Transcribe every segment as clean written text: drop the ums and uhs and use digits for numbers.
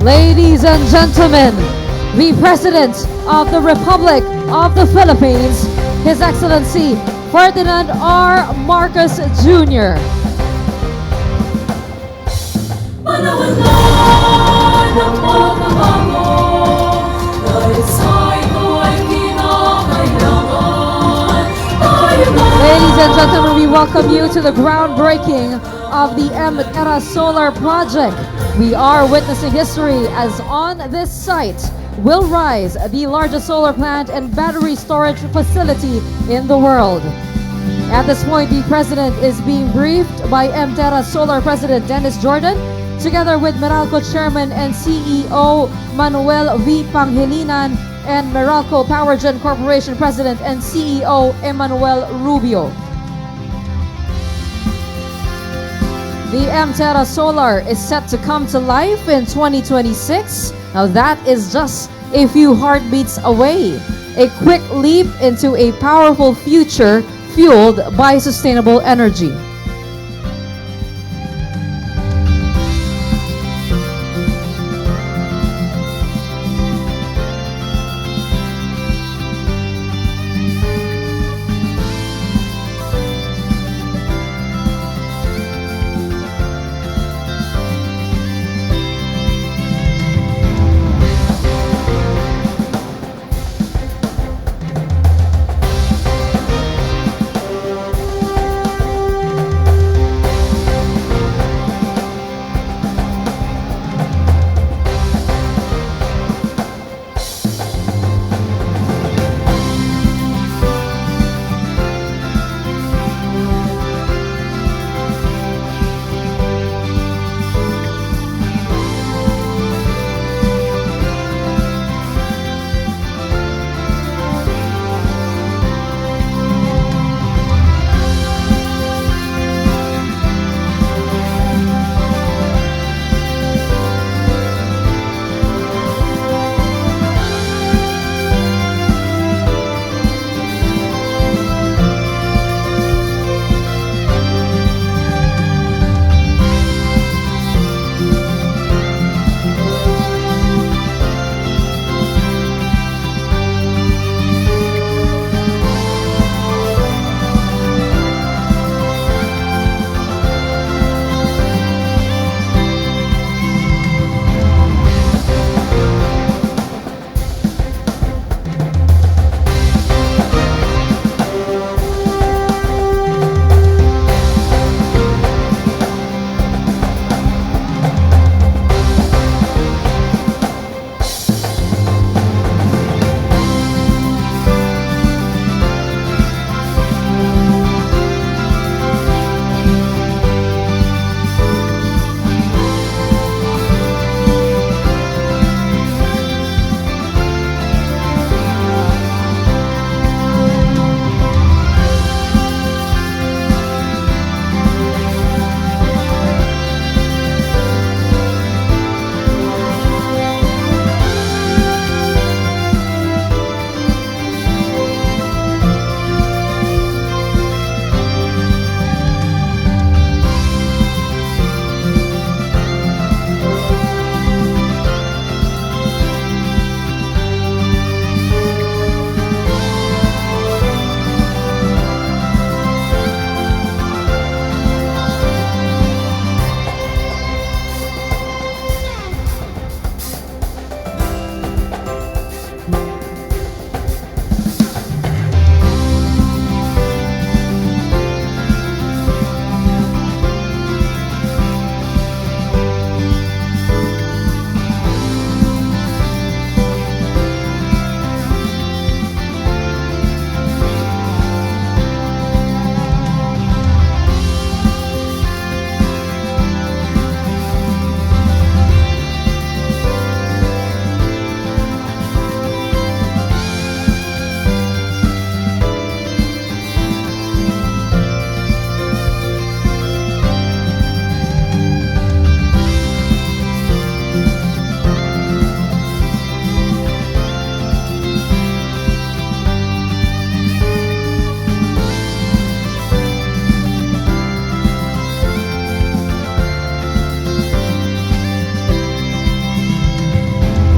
Ladies and gentlemen, the President of the Republic of the Philippines, His Excellency Ferdinand R. Marcos Jr. Ladies and gentlemen, we welcome you to the groundbreaking of the MTerra Solar Project. We are witnessing history as on this site will rise the largest solar plant and battery storage facility in the world. At this point, the President is being briefed by MTerra Solar President Dennis Jordan, together with Meralco Chairman and CEO Manuel V. Pangilinan and Meralco Powergen Corporation President and CEO Emmanuel Rubio. The MTerra Solar is set to come to life in 2026. Now that is just a few heartbeats away. A quick leap into a powerful future fueled by sustainable energy.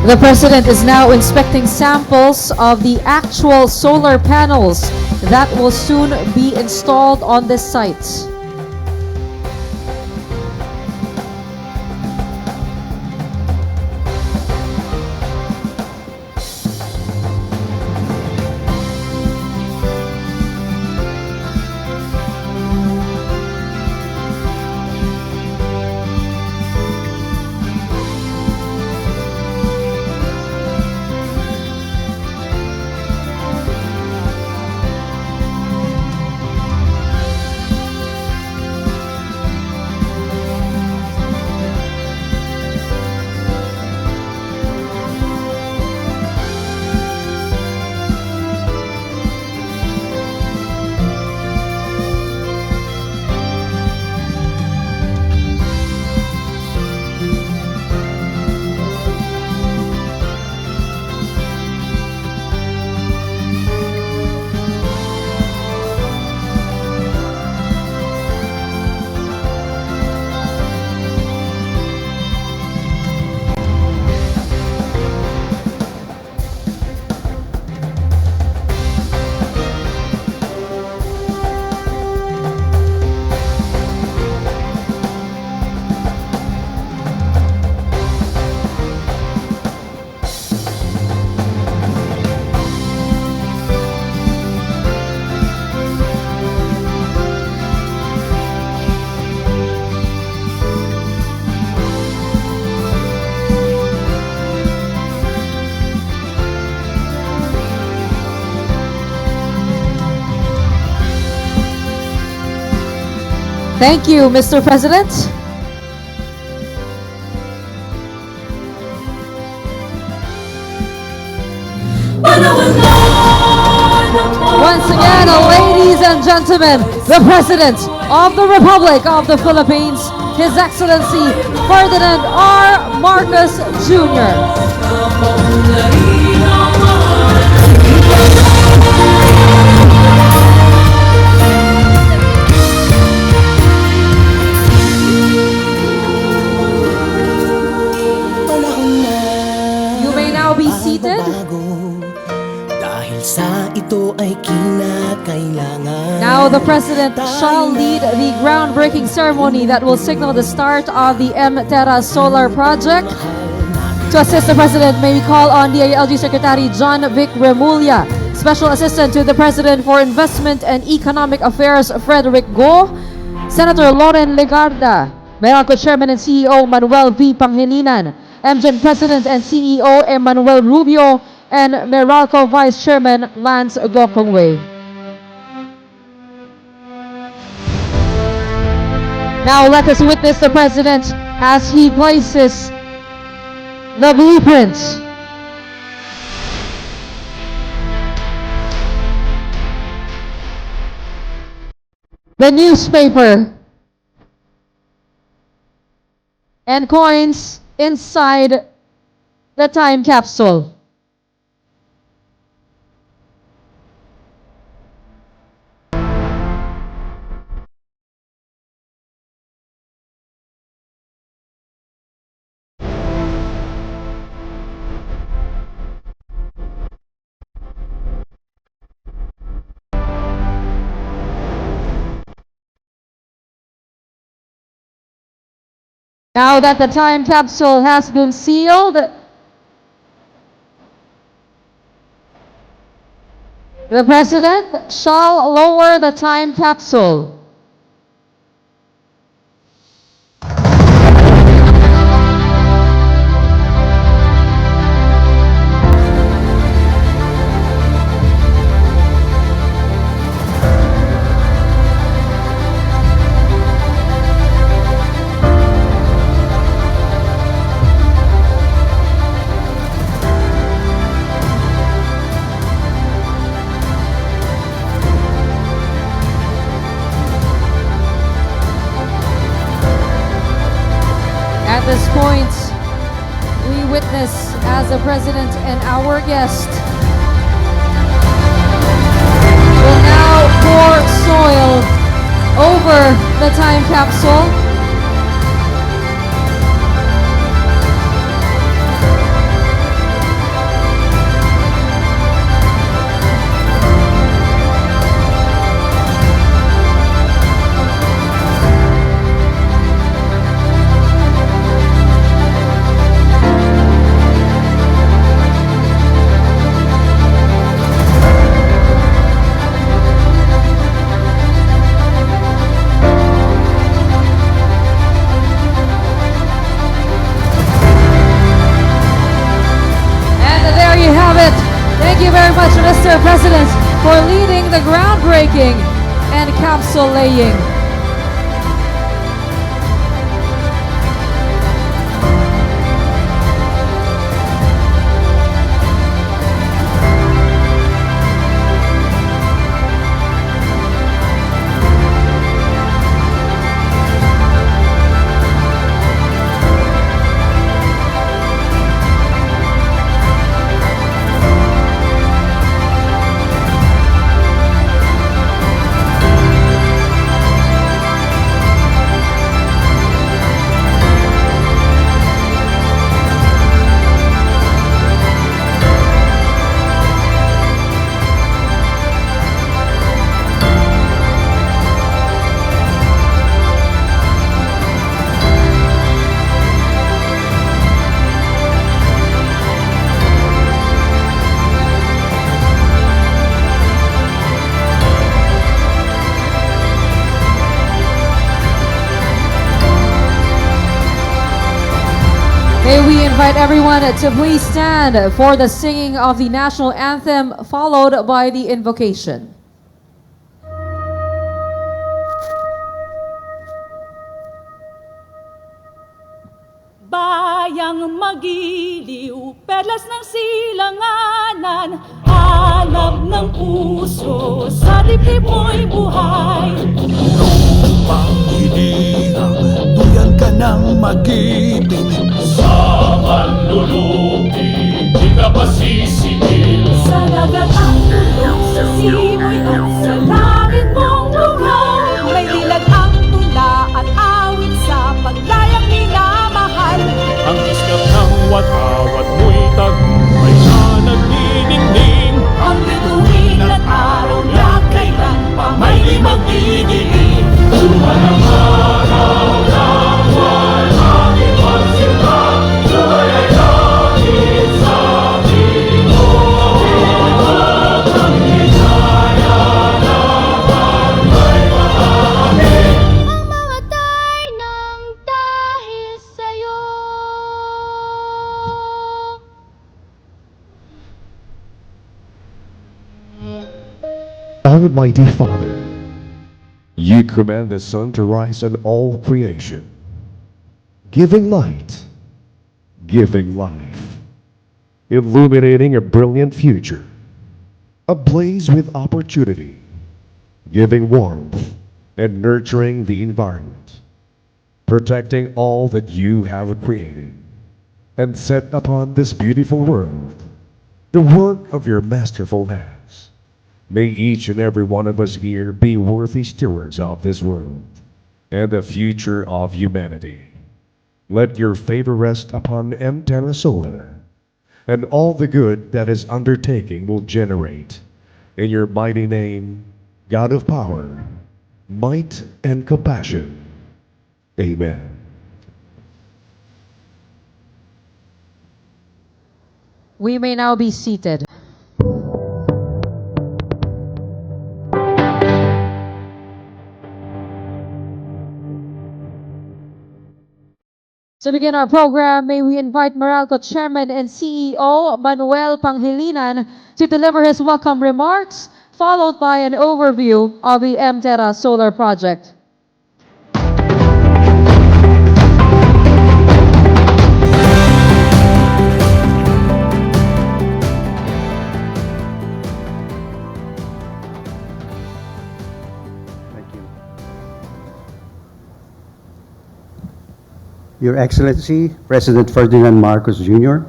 The President is now inspecting samples of the actual solar panels that will soon be installed on this site. Thank you, Mr. President. Once again, ladies and gentlemen, the President of the Republic of the Philippines, His Excellency Ferdinand R. Marcos Jr. You may now be seated. Now the President shall lead the groundbreaking ceremony that will signal the start of the MTerra Solar Project. To assist the President, may we call on DILG Secretary John Vic Remulla, Special Assistant to the President for Investment and Economic Affairs Frederick Go, Senator Loren Legarda, Meralco Chairman and CEO Manuel V. Pangilinan, MGen President and CEO Emmanuel Rubio, and Meralco Vice Chairman Lance Gokongwei. Now let us witness the President as he places the blueprint. The newspaper and coins inside the time capsule. Now that the time capsule has been sealed, the President shall lower the time capsule. At this point, we witness as the President and our guest will now pour soil over the time capsule. Mr. President, for leading the groundbreaking and capsule laying. May we invite everyone to please stand for the singing of the national anthem, followed by the invocation. Bayang magiliw, perlas ng silanganan, hanap ng puso, sa dibdib mo'y buhay. Panghilingang, duyan ka ng mag-ibig. Sa manlulupi, di ka pa sisingil. Sa dagat ang tulong, sa simoy at sa langit mong lugaw. May dilag ang tula at awit sa paglayang minamahal. Ang iskap ng watawat mo'y tagumpay na nagniningning. Ang bituin at araw na kailan pa may di magdidilim. Suman ang araw ng buwan, ating pagsilba. Buhay ay langit sa tingin. At ang hikaya na barangay mahami. Ang mamatay ng dahil sa'yo. Almighty Father, you command the sun to rise on all creation, giving light, giving life, illuminating a brilliant future, ablaze with opportunity, giving warmth and nurturing the environment, protecting all that you have created and set upon this beautiful world, the work of your masterful hands. May each and every one of us here be worthy stewards of this world and the future of humanity. Let your favor rest upon MTerra Solar, and all the good that his undertaking will generate. In your mighty name, God of power, might, and compassion. Amen. We may now be seated. To begin our program, may we invite Meralco Chairman and CEO Manuel Pangilinan to deliver his welcome remarks, followed by an overview of the MTerra Solar Project. Your Excellency, President Ferdinand Marcos Jr.,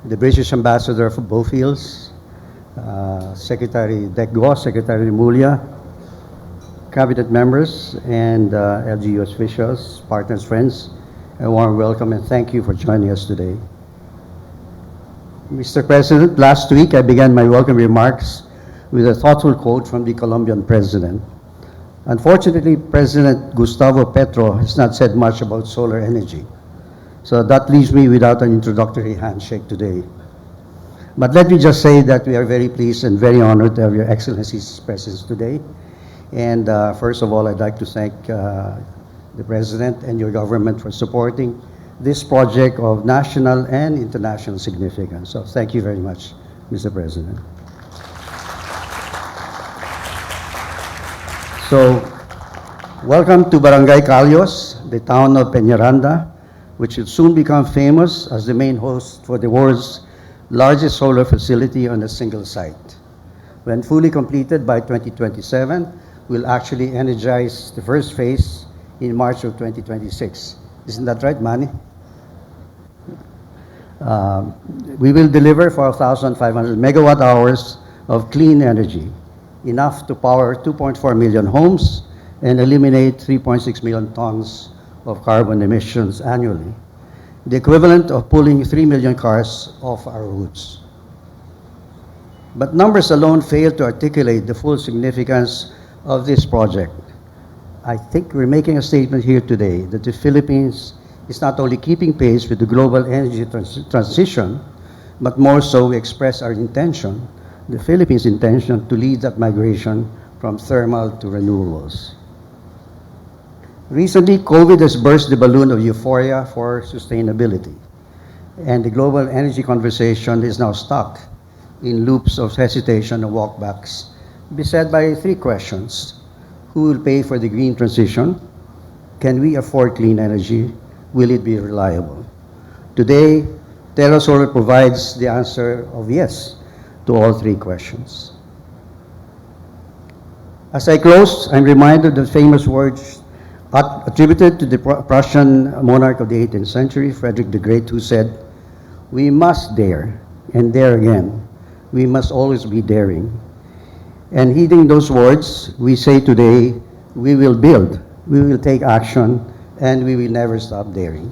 the British Ambassador for both fields, Secretary Decgo, Secretary Mulia, Cabinet members, and LGU officials, partners, friends, a warm welcome and thank you for joining us today. Mr. President, last week I began my welcome remarks with a thoughtful quote from the Colombian President. Unfortunately, President Gustavo Petro has not said much about solar energy. So that leaves me without an introductory handshake today. But let me just say that we are very pleased and very honored to have Your Excellency's presence today. And first of all, I'd like to thank the President and your government for supporting this project of national and international significance. So thank you very much, Mr. President. So, welcome to Barangay Callos, the town of Peñaranda, which will soon become famous as the main host for the world's largest solar facility on a single site. When fully completed by 2027, we'll actually energize the first phase in March of 2026. Isn't that right, Manny? We will deliver 4,500 megawatt hours of clean energy, enough to power 2.4 million homes and eliminate 3.6 million tons of carbon emissions annually, the equivalent of pulling 3 million cars off our roads. But numbers alone fail to articulate the full significance of this project. I think we're making a statement here today that the Philippines is not only keeping pace with the global energy transition, but more so we express our intention, the Philippines' intention, to lead that migration from thermal to renewables. Recently, COVID has burst the balloon of euphoria for sustainability, and the global energy conversation is now stuck in loops of hesitation and walkbacks, beset by three questions. Who will pay for the green transition? Can we afford clean energy? Will it be reliable? Today, Terra Solar provides the answer of yes to all three questions. As I close, I'm reminded of famous words attributed to the Prussian monarch of the 18th century, Frederick the Great, who said, "We must dare, and dare again. We must always be daring." And heeding those words, we say today, we will build, we will take action, and we will never stop daring.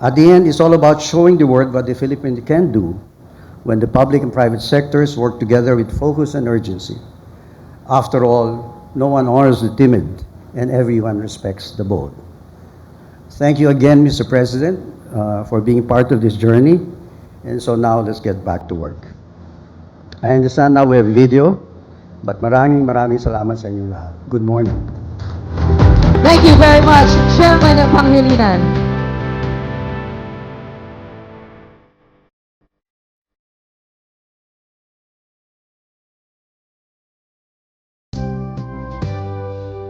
At the end, it's all about showing the world what the Philippines can do when the public and private sectors work together with focus and urgency. After all, no one honors the timid, and everyone respects the bold. Thank you again, Mr. President, for being part of this journey. And so now let's get back to work. I understand now we have video, but maraming salamat sa inyo lahat. Good morning. Thank you very much, Chairman Pangilinan.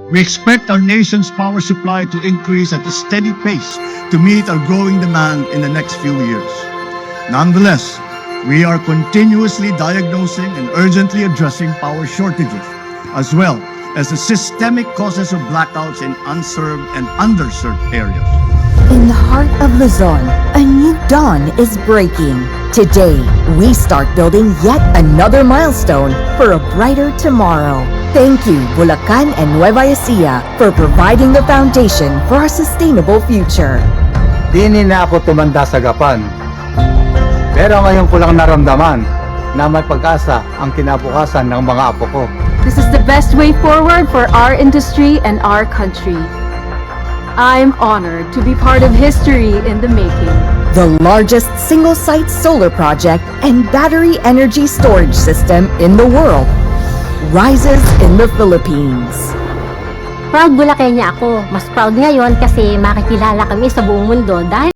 We expect our nation's power supply to increase at a steady pace to meet our growing demand in the next few years. Nonetheless, we are continuously diagnosing and urgently addressing power shortages, as well as the systemic causes of blackouts in unserved and underserved areas. In the heart of Luzon, a new dawn is breaking. Today, we start building yet another milestone for a brighter tomorrow. Thank you, Bulacan and Nueva Ecija, for providing the foundation for our sustainable future. Di na ako tumanda sa gapan. Pero ngayon ko lang naramdaman na may pag-asa ang kinabukasan ng mga apo ko. This is the best way forward for our industry and our country. I'm honored to be part of history in the making. The largest single-site solar project and battery energy storage system in the world rises in the Philippines. Proud Bulacania ako. Mas proud ngayon kasi makikilala kami sa buong mundo dahil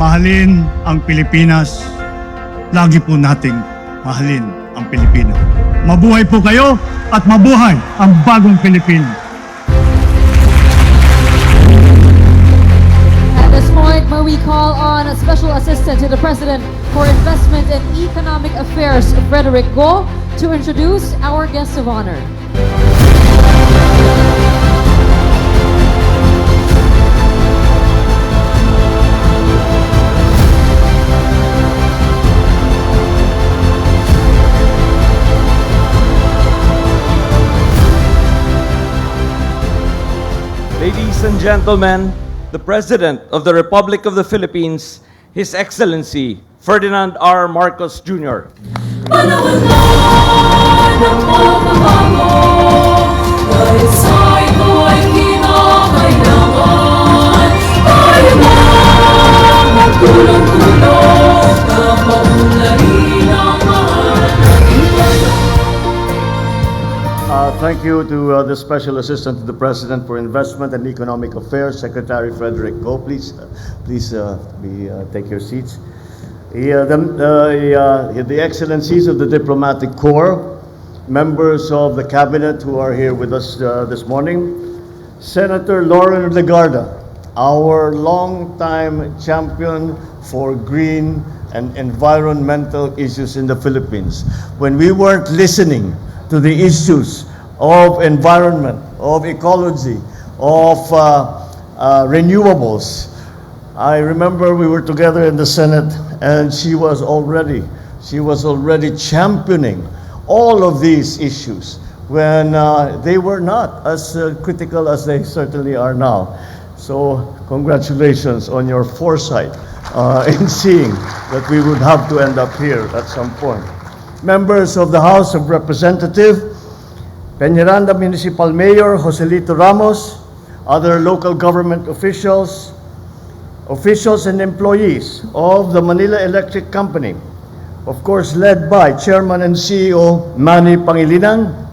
mahalin ang Pilipinas. Lagi po nating mahalin ang Pilipinas. Mabuhay po kayo at mabuhay ang bagong Pilipinas. At this point, may we call on a Special Assistant to the President for Investment and Economic Affairs, Frederick Go, to introduce our guest of honor. Ladies and gentlemen, the President of the Republic of the Philippines, His Excellency Ferdinand R. Marcos Jr. Panahon na ng pagbabago, dahil sa ito ay kinakailangan. Tayo lang magtulong-tulong na maunlarin ang mahal. Thank you to the Special Assistant to the President for Investment and Economic Affairs, Secretary Frederick Go. Please take your seats. The Excellencies of the Diplomatic Corps, members of the Cabinet who are here with us this morning, Senator Lauren Legarda, our longtime champion for green and environmental issues in the Philippines. When we weren't listening to the issues of environment, of ecology, of renewables. I remember we were together in the Senate and she was already championing all of these issues when they were not as critical as they certainly are now. So congratulations on your foresight in seeing that we would have to end up here at some point. Members of the House of Representatives, Peñaranda Municipal Mayor Joselito Ramos, other local government officials and employees of the Manila Electric Company, of course led by Chairman and CEO Manny Pangilinan,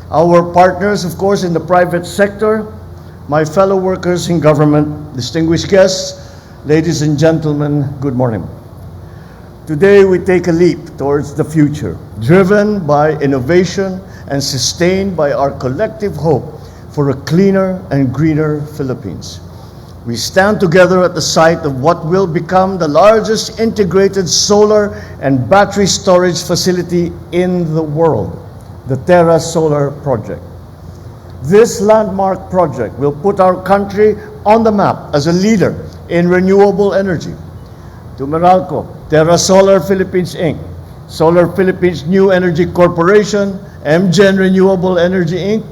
our partners, of course, in the private sector, my fellow workers in government, distinguished guests, ladies and gentlemen, good morning. Today we take a leap towards the future, driven by innovation and sustained by our collective hope for a cleaner and greener Philippines. We stand together at the site of what will become the largest integrated solar and battery storage facility in the world, the Terra Solar Project. This landmark project will put our country on the map as a leader in renewable energy. To Meralco, Terra Solar Philippines Inc., Solar Philippines New Energy Corporation, MGen Renewable Energy Inc.,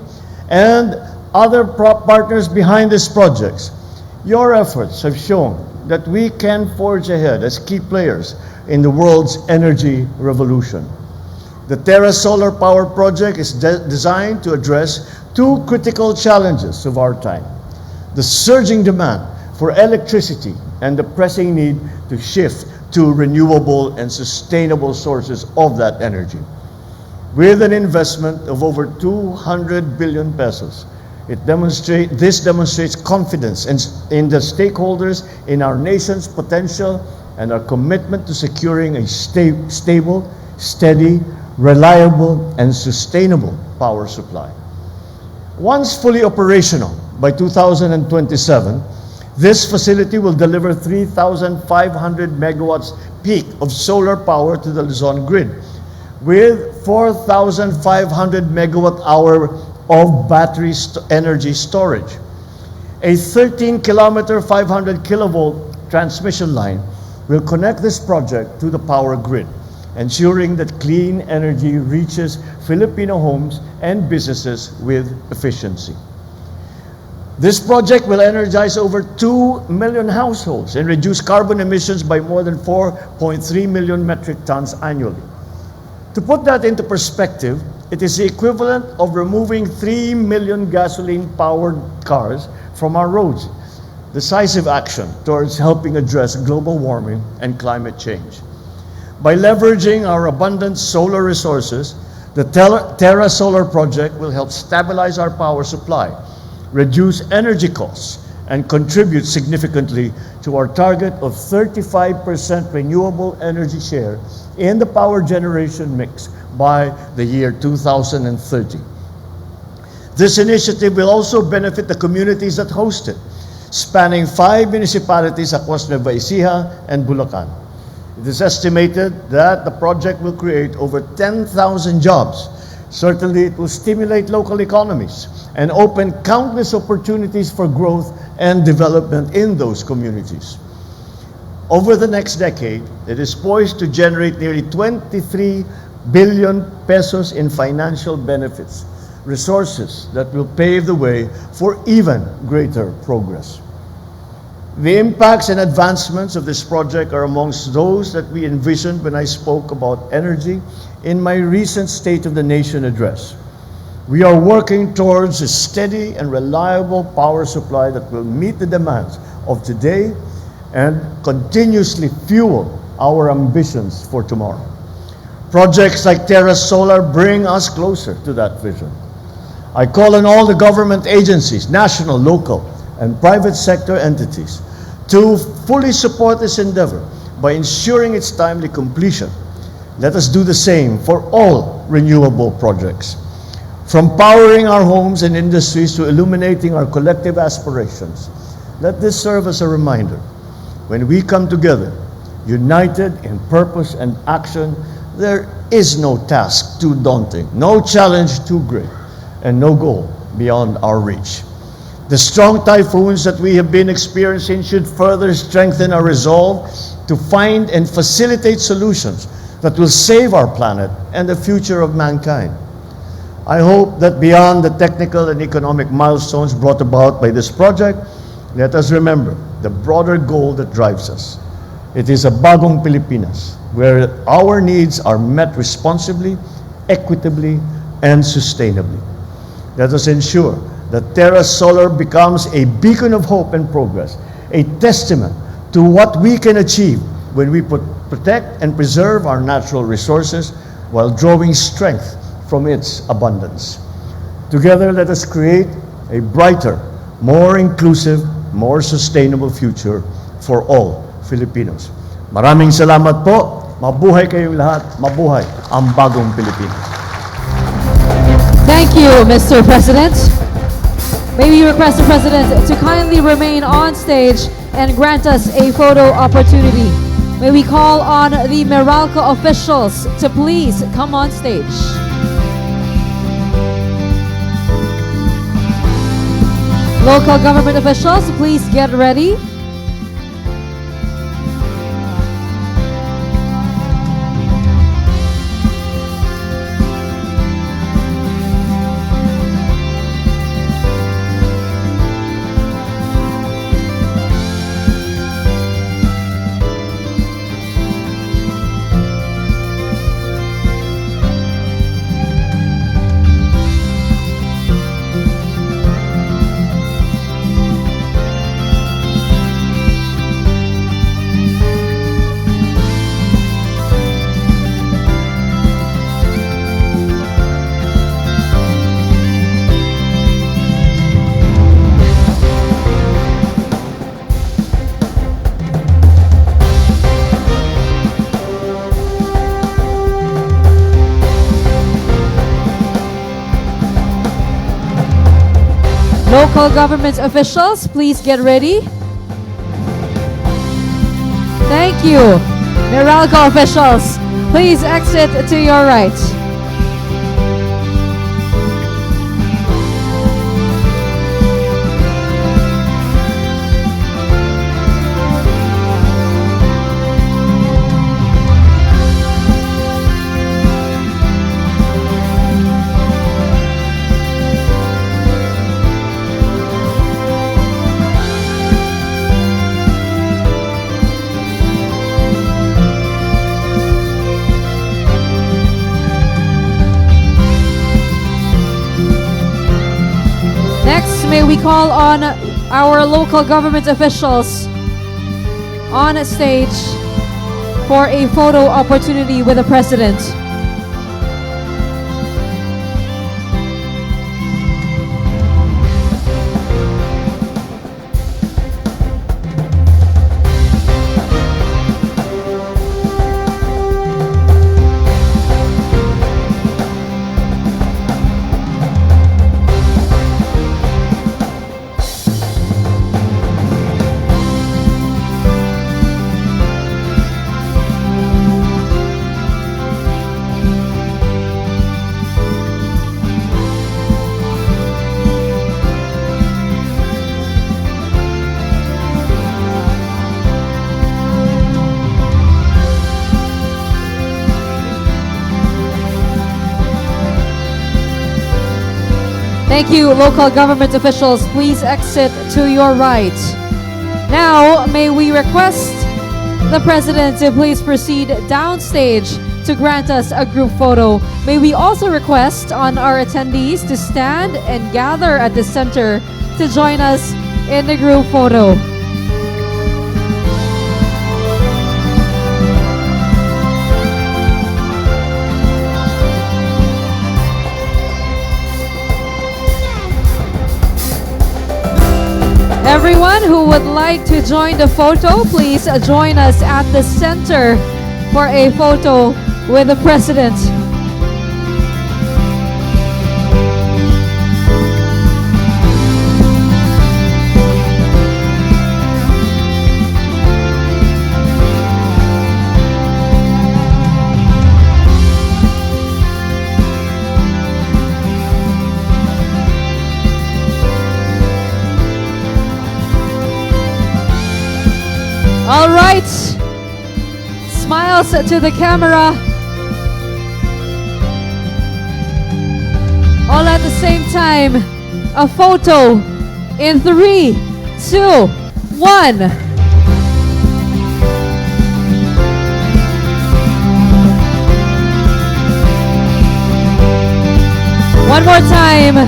and other partners behind these projects. Your efforts have shown that we can forge ahead as key players in the world's energy revolution. The Terra Solar Power Project is designed to address two critical challenges of our time: the surging demand for electricity and the pressing need to shift to renewable and sustainable sources of that energy. With an investment of over 200 billion pesos, this demonstrates confidence in the stakeholders in our nation's potential and our commitment to securing a stable, steady, reliable, and sustainable power supply. Once fully operational by 2027, this facility will deliver 3,500 megawatts peak of solar power to the Luzon grid, with 4,500 megawatt hour of battery energy storage. A 13-kilometer, 500 kilovolt transmission line will connect this project to the power grid, ensuring that clean energy reaches Filipino homes and businesses with efficiency. This project will energize over 2 million households and reduce carbon emissions by more than 4.3 million metric tons annually. To put that into perspective, it is the equivalent of removing 3 million gasoline-powered cars from our roads. Decisive action towards helping address global warming and climate change. By leveraging our abundant solar resources, the Terra Solar Project will help stabilize our power supply, reduce energy costs, and contribute significantly to our target of 35% renewable energy share in the power generation mix by the year 2030. This initiative will also benefit the communities that host it, spanning 5 municipalities across Nueva Ecija and Bulacan. It is estimated that the project will create over 10,000 jobs. Certainly, it will stimulate local economies and open countless opportunities for growth and development in those communities. Over the next decade, it is poised to generate nearly 23 billion pesos in financial benefits, resources that will pave the way for even greater progress. The impacts and advancements of this project are amongst those that we envisioned when I spoke about energy in my recent State of the Nation address. We are working towards a steady and reliable power supply that will meet the demands of today and continuously fuel our ambitions for tomorrow. Projects like MTerra Solar bring us closer to that vision. I call on all the government agencies, national, local, and private sector entities to fully support this endeavor by ensuring its timely completion. Let us do the same for all renewable projects. From powering our homes and industries to illuminating our collective aspirations, let this serve as a reminder. When we come together, united in purpose and action, there is no task too daunting, no challenge too great, and no goal beyond our reach. The strong typhoons that we have been experiencing should further strengthen our resolve to find and facilitate solutions that will save our planet and the future of mankind. I hope that beyond the technical and economic milestones brought about by this project, let us remember the broader goal that drives us. It is a bagong Pilipinas, where our needs are met responsibly, equitably, and sustainably. Let us ensure that MTerra Solar becomes a beacon of hope and progress, a testament to what we can achieve when we protect and preserve our natural resources while drawing strength from its abundance. Together, let us create a brighter, more inclusive, more sustainable future for all Filipinos. Maraming salamat po. Mabuhay kayong lahat. Mabuhay ang bagong Pilipinas. Thank you, Mr. President. May we request the President to kindly remain on stage and grant us a photo opportunity. May we call on the Meralco officials to please come on stage. Local government officials, please get ready. Local government officials, please get ready. Thank you. Meralco officials, please exit to your right. May we call on our local government officials on stage for a photo opportunity with the President. Thank you, local government officials. Please exit to your right. Now, may we request the President to please proceed downstage to grant us a group photo. May we also request on our attendees to stand and gather at the center to join us in the group photo. Everyone who would like to join the photo, please join us at the center for a photo with the President. All right, smiles to the camera. All at the same time, a photo in 3, 2, 1. One more time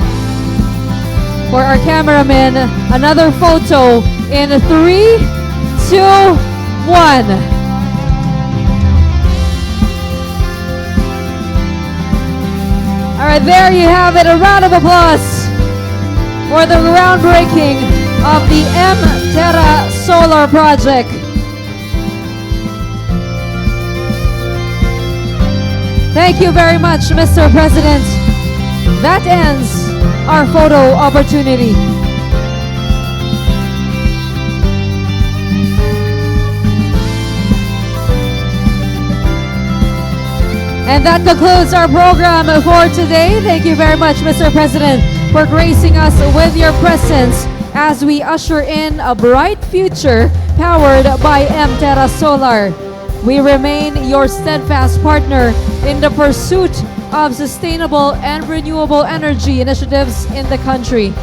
for our cameraman, another photo in 3, 2, 1. All right, there you have it. A round of applause for the groundbreaking of the MTerra Solar Project. Thank you very much, Mr. President. That ends our photo opportunity. And that concludes our program for today. Thank you very much, Mr. President, for gracing us with your presence as we usher in a bright future powered by MTerra Solar. We remain your steadfast partner in the pursuit of sustainable and renewable energy initiatives in the country.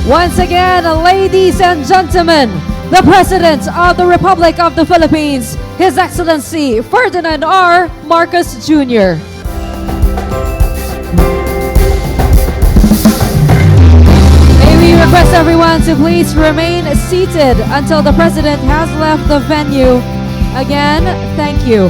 Once again, ladies and gentlemen, the President of the Republic of the Philippines, His Excellency Ferdinand R. Marcos Jr. May we request everyone to please remain seated until the President has left the venue. Again, thank you.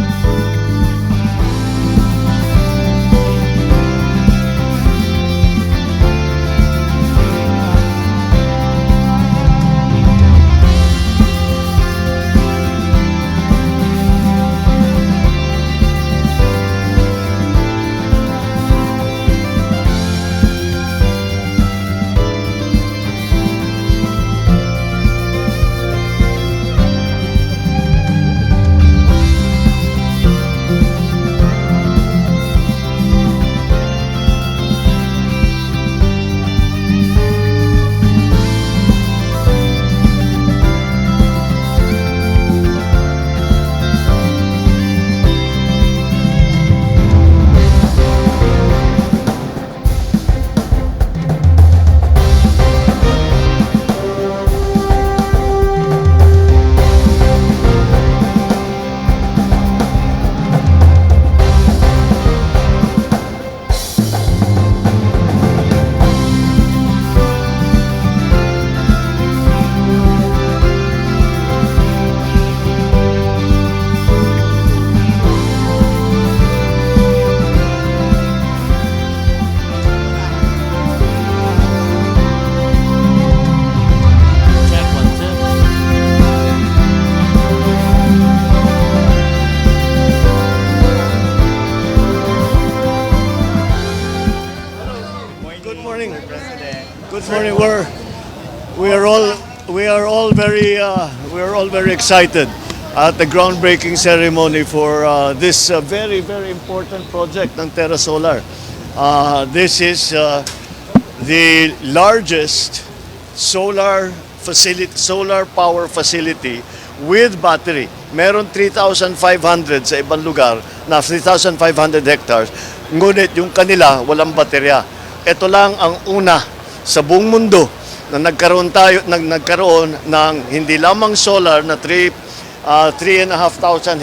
We are all very excited at the groundbreaking ceremony for this very, very important project ng Terra Solar. This is the largest solar power facility with battery. Meron 3,500 sa ibang lugar na 3,500 hectares. Ngunit yung kanila walang baterya. Ito lang ang una sa buong mundo na nagkaroon ng hindi lamang solar na 3,500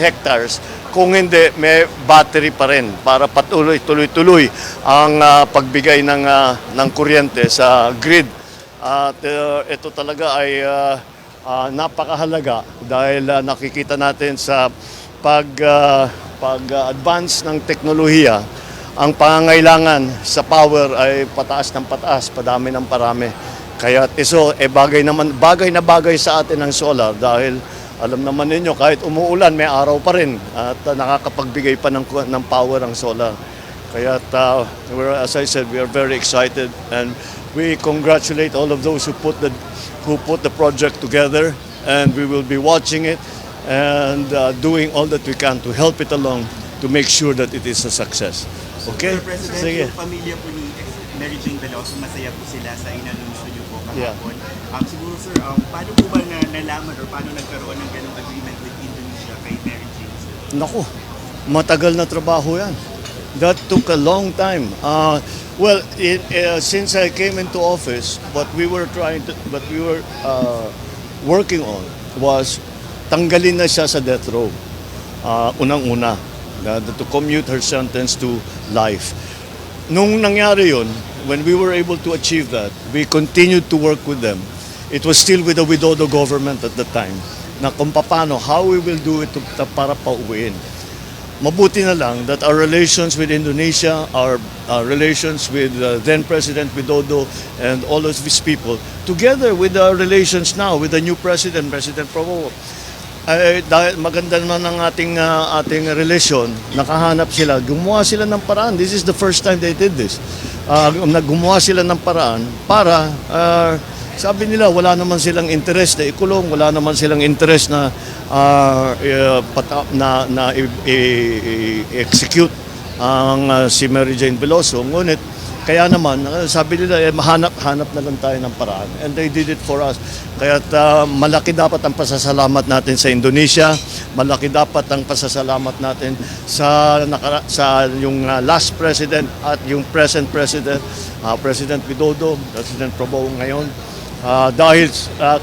hectares, kung hindi may battery pa rin para tuloy-tuloy ang pagbigay ng kuryente sa grid. At ito talaga ay napakahalaga dahil nakikita natin sa pag-advance ng teknolohiya, ang pangangailangan sa power ay pataas ng pataas, padami ng parami. Kaya ito bagay na bagay sa atin ang solar dahil alam naman ninyo kahit umuulan may araw pa rin at nakakapagbigay pa ng power ang solar. Kaya as I said, we are very excited and we congratulate all of those who put the project together, and we will be watching it and doing all that we can to help it along to make sure that it is a success. Okay? Mr. President, Sige. yung pamilya po ni Mary Jane Veloso, masaya po sila sa inanunsyo niyo po kahapon. Siguro sir, paano po ba nalaman or paano nagkaroon ng ganong agreement with Indonesia kay Mary Jane, sir? Naku, matagal na trabaho yan. That took a long time. Since I came into office, what we were working on was tanggalin na siya sa death row. Unang-una, to commute her sentence to life. Nung nangyari yun, when we were able to achieve that, we continued to work with them. It was still with the Widodo government at the time, na kung paano, how we will do it para pauwiin. Mabuti na lang that our relations with Indonesia, our relations with then President Widodo and all of these people, together with our relations now with the new President, President Prabowo, dahil maganda naman ang ating relasyon, nakahanap sila, gumawa sila ng paraan. This is the first time they did this. Gumawa sila ng paraan para sabi nila wala naman silang interest na ikulong, wala naman silang interest na execute ang si Mary Jane Veloso. Ngunit kaya naman sabi nila hanap na lang tayo ng paraan, and they did it for us. Kaya malaki dapat ang pasasalamat natin sa Indonesia, malaki dapat ang pasasalamat natin sa yung last president at yung present president, President Widodo, President Prabowo ngayon. Dahil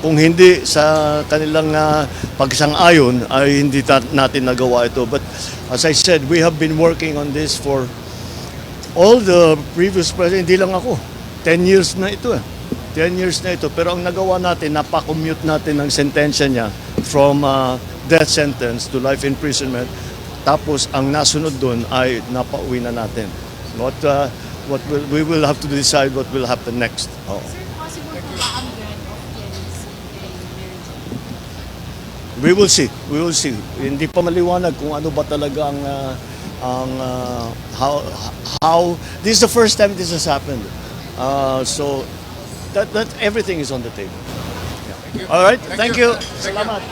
kung hindi sa kanilang pagsang-ayon ay hindi natin nagawa ito. But as I said, we have been working on this for all the previous president, hindi lang ako. 10 years na ito 10 years na ito. Pero ang nagawa natin, napakommute natin ang sentensya niya from death sentence to life imprisonment. Tapos ang nasunod doon ay napauwi na natin. We will have to decide what will happen next. We will see. Hindi pa maliwanag kung ano ba talaga how this is the first time this has happened. So that everything is on the table. Yeah. All right. Thank you. Salamat.